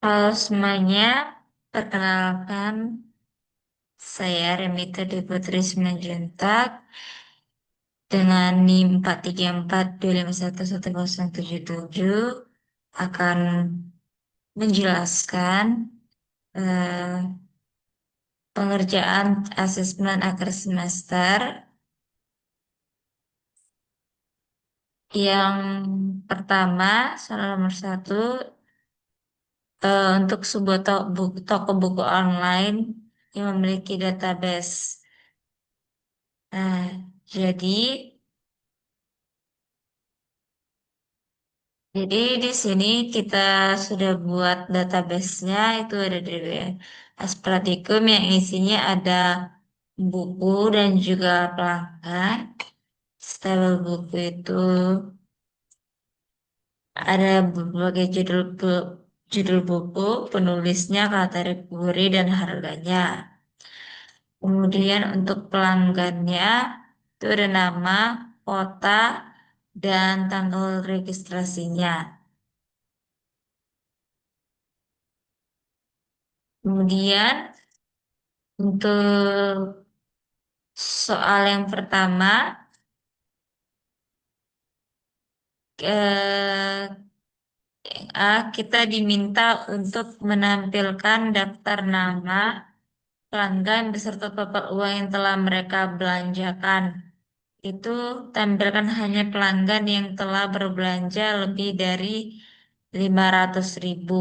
Halo semuanya, perkenalkan saya Remita Putri Simanjuntak dengan NIM 43425110077 akan menjelaskan eh, pengerjaan asesmen akhir semester yang pertama, soal nomor satu, untuk sebuah toko buku online yang memiliki database. Nah, jadi Jadi di sini kita sudah buat database-nya itu ada di Aspratikum yang isinya ada buku dan juga pelanggan. Style buku itu ada berbagai judul buku, penulisnya, kategori dan harganya. Kemudian untuk pelanggannya itu ada nama, kota, dan tanggal registrasinya. Kemudian untuk soal yang pertama, eh, kita diminta untuk menampilkan daftar nama pelanggan beserta total uang yang telah mereka belanjakan. Itu tampilkan hanya pelanggan yang telah berbelanja lebih dari 500.000.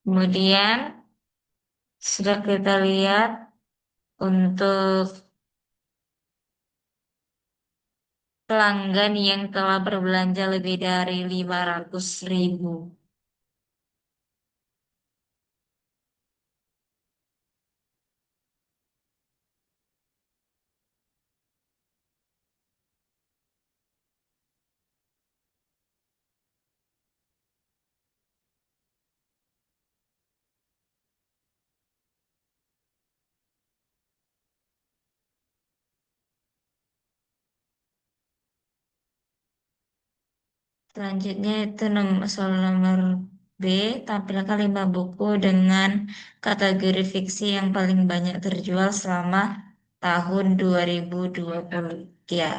Kemudian sudah kita lihat untuk pelanggan yang telah berbelanja lebih dari 500.000. Selanjutnya itu soal nomor B, tampilkan 5 buku dengan kategori fiksi yang paling banyak terjual selama tahun 2020. Ya,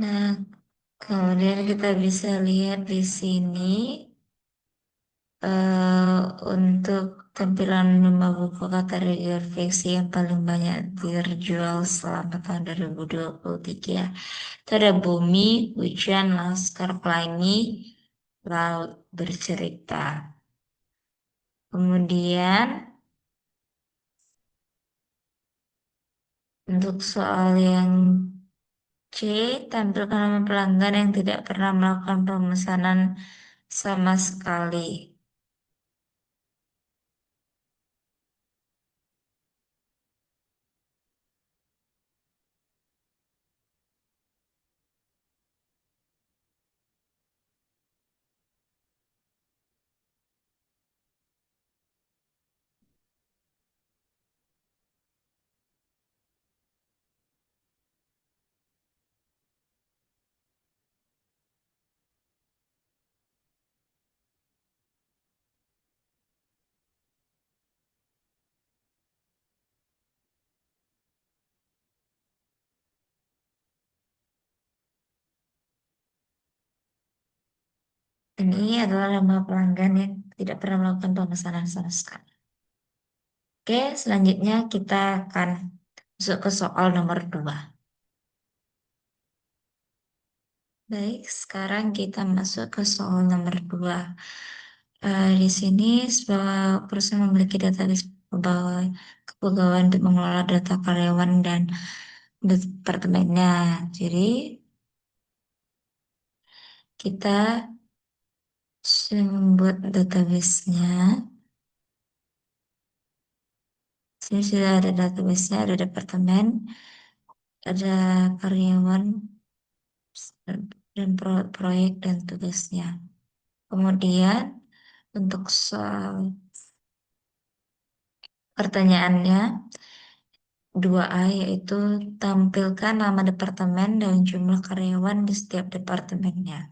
Nah, kemudian kita bisa lihat di sini eh, untuk tampilan 5 buku kategori fiksi yang paling banyak terjual selama tahun 2023. Itu ada Bumi, Hujan, Laskar Pelangi, Laut Bercerita. Kemudian untuk soal yang C, tampilkan nama pelanggan yang tidak pernah melakukan pemesanan sama sekali. Ini adalah nama pelanggan yang tidak pernah melakukan pemesanan sama sekali. Oke, selanjutnya kita akan masuk ke soal nomor 2. Baik, sekarang kita masuk ke soal nomor 2. Di sini sebuah perusahaan memiliki database kepegawaian untuk mengelola data karyawan dan departemennya. Jadi kita membuat database-nya. Sini sudah ada database-nya, ada departemen, ada karyawan, dan proyek dan tugasnya. Kemudian untuk soal pertanyaannya 2A yaitu tampilkan nama departemen dan jumlah karyawan di setiap departemennya.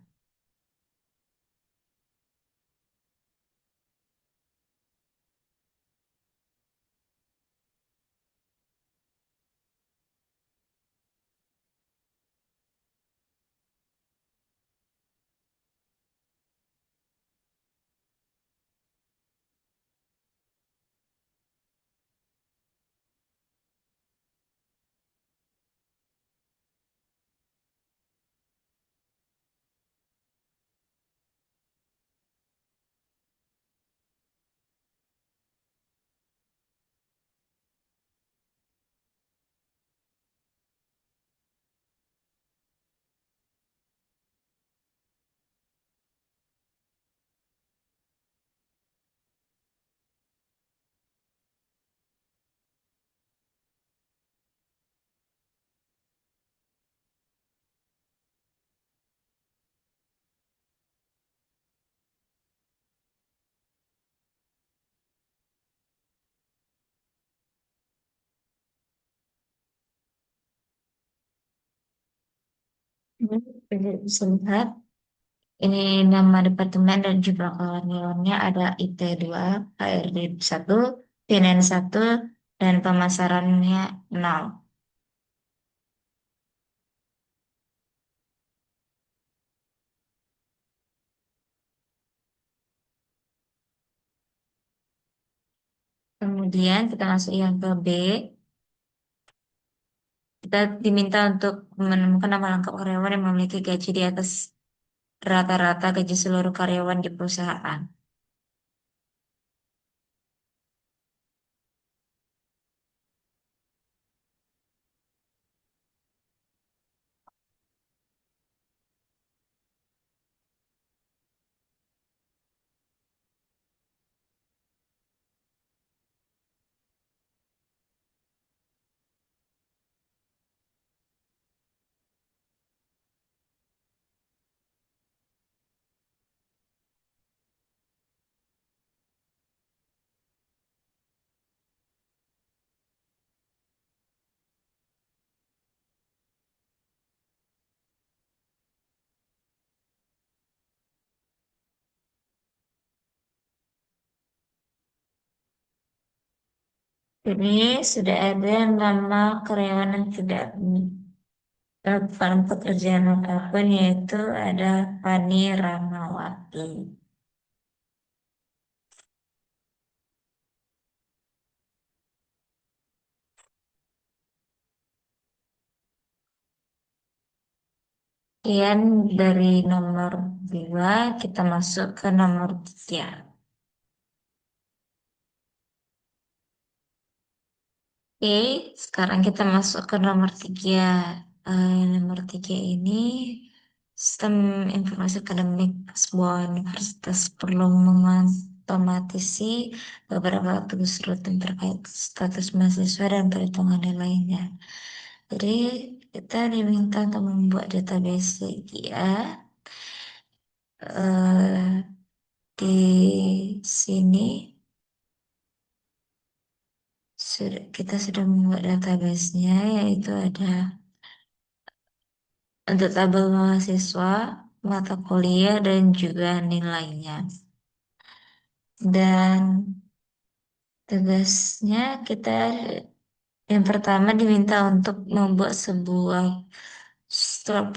Ini bisa lihat ini nama departemen dan jumlah karyawannya ada IT 2, HRD 1, Finance 1, dan pemasarannya 0. Kemudian kita masuk yang ke B. Kita diminta untuk menemukan nama lengkap karyawan yang memiliki gaji di atas rata-rata gaji seluruh karyawan di perusahaan. Ini sudah ada nama karyawan yang tidak Lakukan pekerjaan apapun yaitu ada Fani Ramawati. Kemudian dari nomor 2 kita masuk ke nomor 3. Oke, sekarang kita masuk ke nomor 3. Nomor 3 ini sistem informasi akademik sebuah universitas perlu mengotomatisasi beberapa tugas rutin terkait status mahasiswa dan perhitungan nilainya. Jadi kita diminta untuk membuat database ya. Di sini kita sudah membuat database-nya, yaitu ada untuk tabel mahasiswa, mata kuliah, dan juga nilainya. Dan tugasnya kita yang pertama diminta untuk membuat sebuah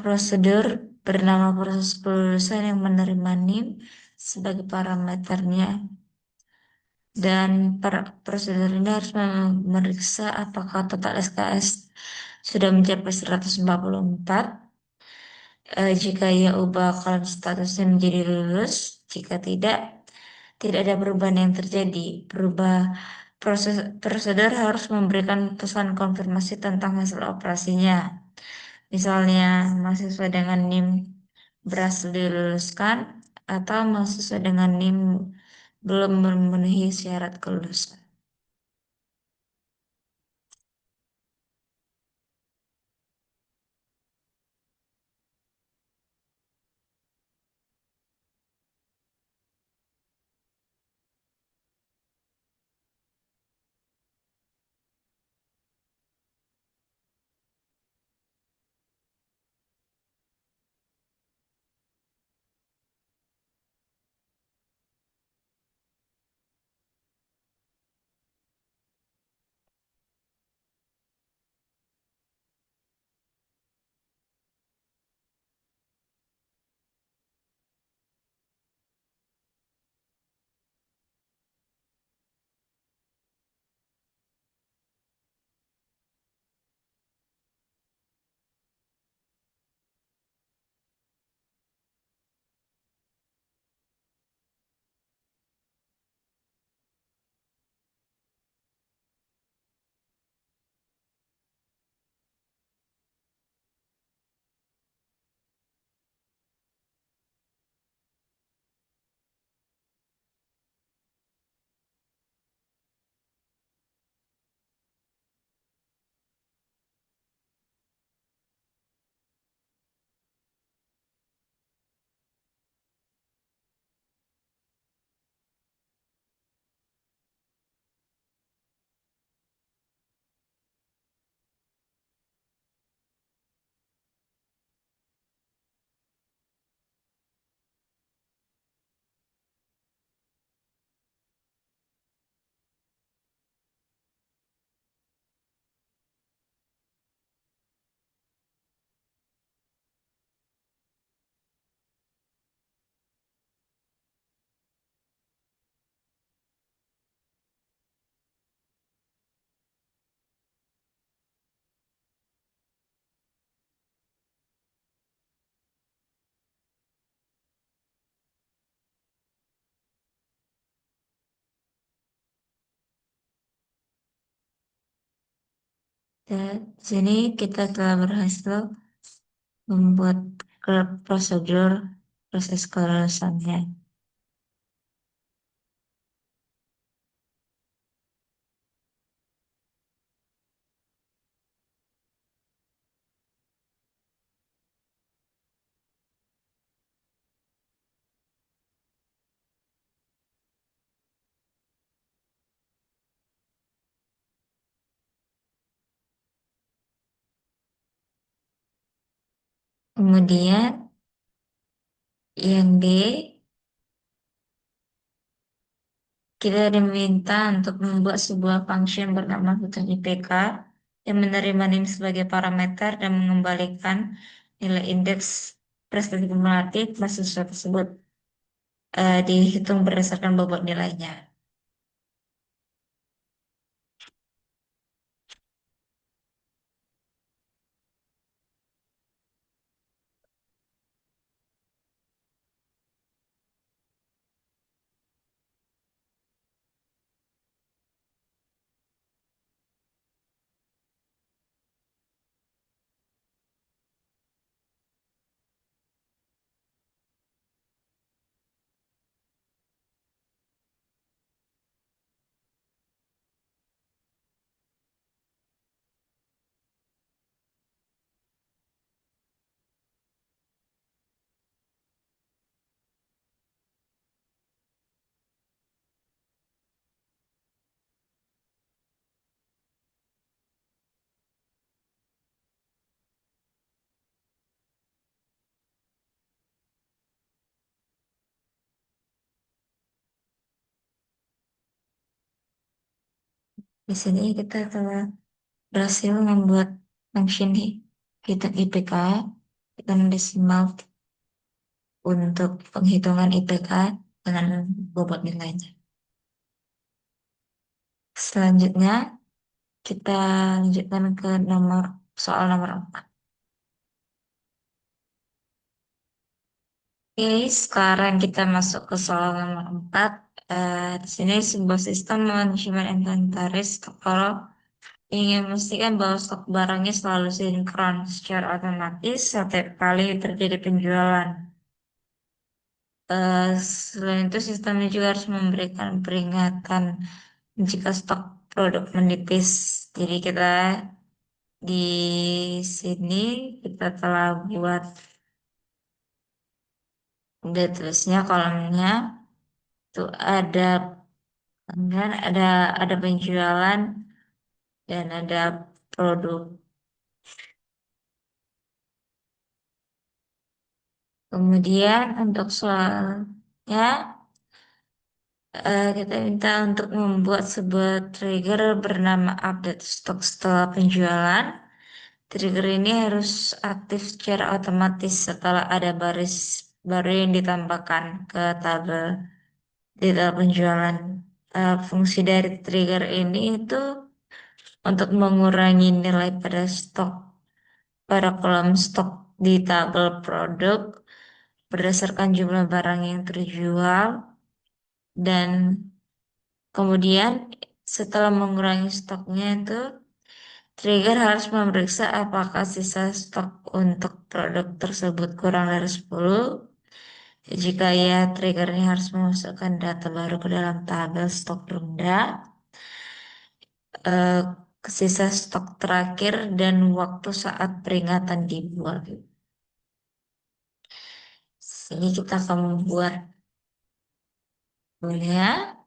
prosedur bernama proses kelulusan yang menerima NIM sebagai parameternya. Dan prosedur ini harus memeriksa apakah total SKS sudah mencapai 144. Jika ia ubah kalau statusnya menjadi lulus. Jika tidak, tidak ada perubahan yang terjadi. Prosedur harus memberikan pesan konfirmasi tentang hasil operasinya. Misalnya, mahasiswa dengan NIM berhasil diluluskan atau mahasiswa dengan NIM belum memenuhi syarat kelulusan. Dan di sini kita telah berhasil membuat prosedur proses kelulusannya. Kemudian yang D, kita diminta untuk membuat sebuah function bernama fitur IPK yang menerima NIM sebagai parameter dan mengembalikan nilai indeks prestasi kumulatif mahasiswa tersebut dihitung berdasarkan bobot nilainya. Di sini kita telah berhasil membuat function hitung IPK dengan desimal untuk penghitungan IPK dengan bobot nilainya. Selanjutnya, kita lanjutkan ke soal nomor 4. Oke, sekarang kita masuk ke soal nomor 4. Di sini sebuah sistem manajemen inventaris kalau ingin memastikan bahwa stok barangnya selalu sinkron secara otomatis setiap kali terjadi penjualan. Selain itu, sistemnya juga harus memberikan peringatan jika stok produk menipis. Jadi di sini kita telah buat detailsnya kolomnya itu ada penjualan dan ada produk. Kemudian untuk soalnya kita minta untuk membuat sebuah trigger bernama update stok setelah penjualan. Trigger ini harus aktif secara otomatis setelah ada baris baru yang ditambahkan ke tabel detail penjualan. Fungsi dari trigger ini itu untuk mengurangi nilai pada kolom stok di tabel produk berdasarkan jumlah barang yang terjual dan kemudian setelah mengurangi stoknya itu trigger harus memeriksa apakah sisa stok untuk produk tersebut kurang dari 10. Jika ya, triggernya harus memasukkan data baru ke dalam tabel stok rendah, eh, sisa stok terakhir, dan waktu saat peringatan dibuat. Sini kita akan membuat ya.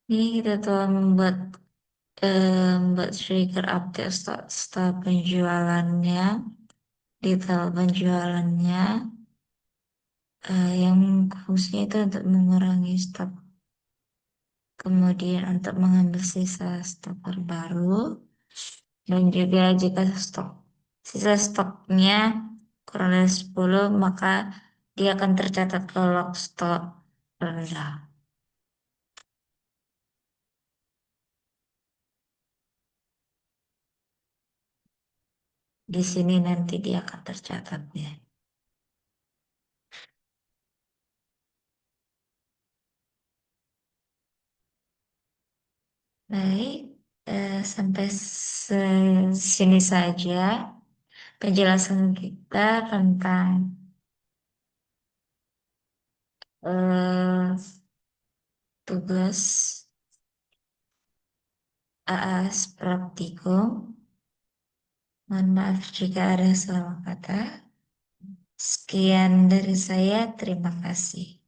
Ini kita telah membuat trigger update setelah penjualannya, detail penjualannya, yang fungsinya itu untuk mengurangi stok, kemudian untuk mengambil sisa stok terbaru, dan juga jika sisa stoknya kurang dari 10, maka dia akan tercatat ke log stok rendah. Di sini nanti dia akan tercatat ya. Baik, sampai sini saja penjelasan kita tentang eh, tugas AAS Praktikum. Mohon maaf jika ada salah kata. Sekian dari saya, terima kasih.